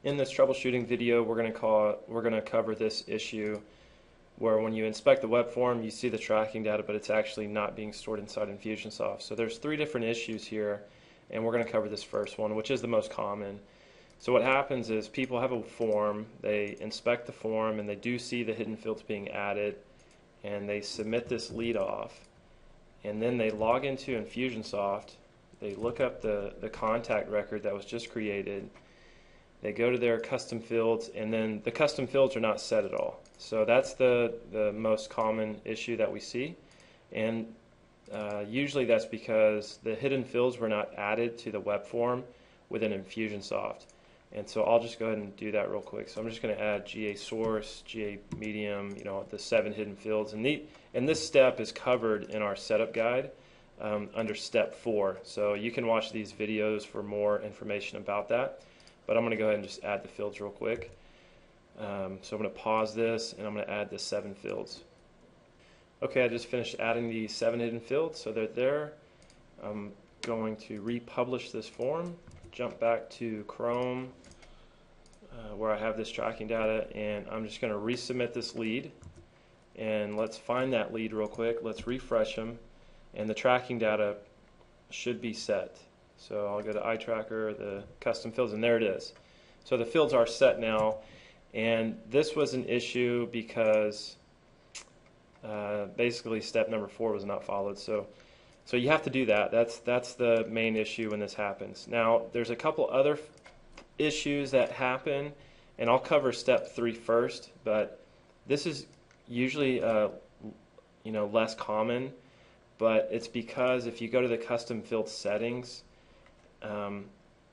In this troubleshooting video, we're going to cover this issue where when you inspect the web form, you see the tracking data, but it's actually not being stored inside Infusionsoft. So there's three different issues here, and we're going to cover this first one, which is the most common. So what happens is people have a form, they inspect the form, and they do see the hidden fields being added, and they submit this lead off, and then they log into Infusionsoft, they look up the contact record that was just created, they go to their custom fields, and then the custom fields are not set at all. So that's the most common issue that we see. And usually that's because the hidden fields were not added to the web form within Infusionsoft. And so I'll just go ahead and do that real quick. So I'm just going to add GA source, GA medium, the 7 hidden fields. And this step is covered in our setup guide under step 4. So you can watch these videos for more information about that. But I'm going to go ahead and just add the fields real quick. So I'm going to pause this and I'm going to add the 7 fields. Okay, I just finished adding the 7 hidden fields, so they're there. I'm going to republish this form, jump back to Chrome where I have this tracking data, and I'm just going to resubmit this lead. And let's find that lead real quick. Let's refresh them, and the tracking data should be set. So I'll go to iTracker, the custom fields, and there it is. So the fields are set now, and this was an issue because basically step number 4 was not followed. So you have to do that. That's the main issue when this happens. Now there's a couple other issues that happen, and I'll cover step 3 first, but this is usually less common, but it's because if you go to the custom field settings,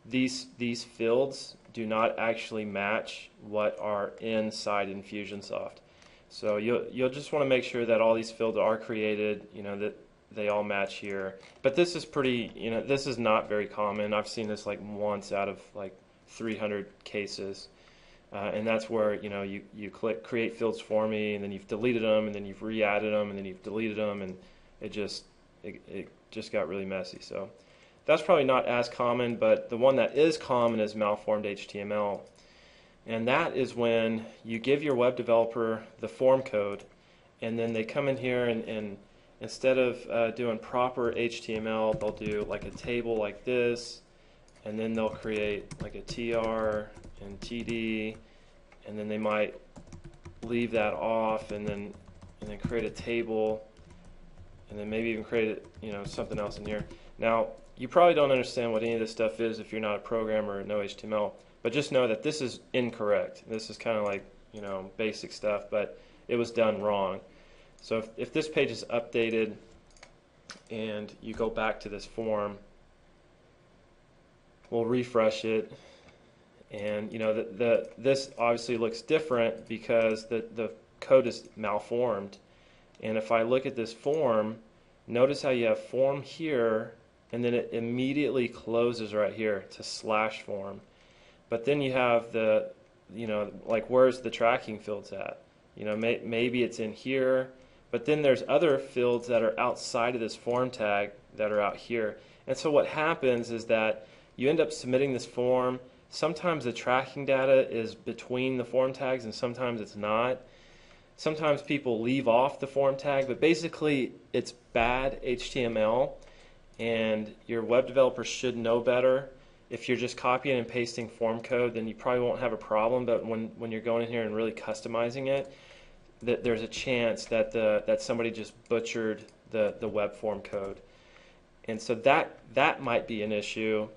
these fields do not actually match what are inside Infusionsoft. So you'll just want to make sure that all these fields are created, that they all match here. But this is this is not very common. I've seen this like once out of like 300 cases. And that's where you click create fields for me, and then you've deleted them, and then you've re-added them, and then you've deleted them, and it just got really messy. So that's probably not as common, but the one that is common is malformed HTML. And that is when you give your web developer the form code, and then they come in here and instead of doing proper HTML, they'll do like a table like this, and then they'll create like a TR and TD, and then they might leave that off, and then create a table, and then maybe even create something else in here. Now you probably don't understand what any of this stuff is if you're not a programmer or know HTML, but just know that this is incorrect. This is kind of like basic stuff, but it was done wrong. So if this page is updated and you go back to this form, we'll refresh it, and this obviously looks different because the code is malformed. And if I look at this form, notice how you have form here, and then it immediately closes right here to /form. But then you have the like, where's the tracking fields at? Maybe it's in here, but then there's other fields that are outside of this form tag that are out here. And so what happens is that you end up submitting this form. Sometimes the tracking data is between the form tags, and sometimes it's not. Sometimes people leave off the form tag, but basically it's bad HTML, and your web developer should know better. If you're just copying and pasting form code, then you probably won't have a problem, but when you're going in here and really customizing it, there's a chance that somebody just butchered the web form code. And so that might be an issue.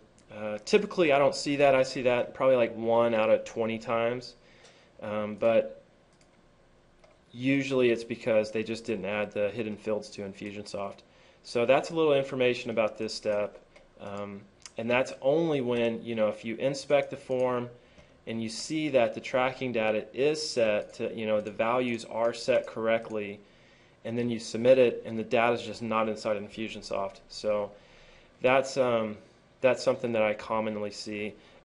Typically I don't see that. I see that probably like 1 out of 20 times. But usually it's because they just didn't add the hidden fields to Infusionsoft. So that's a little information about this step. And that's only when, if you inspect the form and you see that the tracking data is set to, the values are set correctly, and then you submit it and the data is just not inside Infusionsoft. So that's something that I commonly see.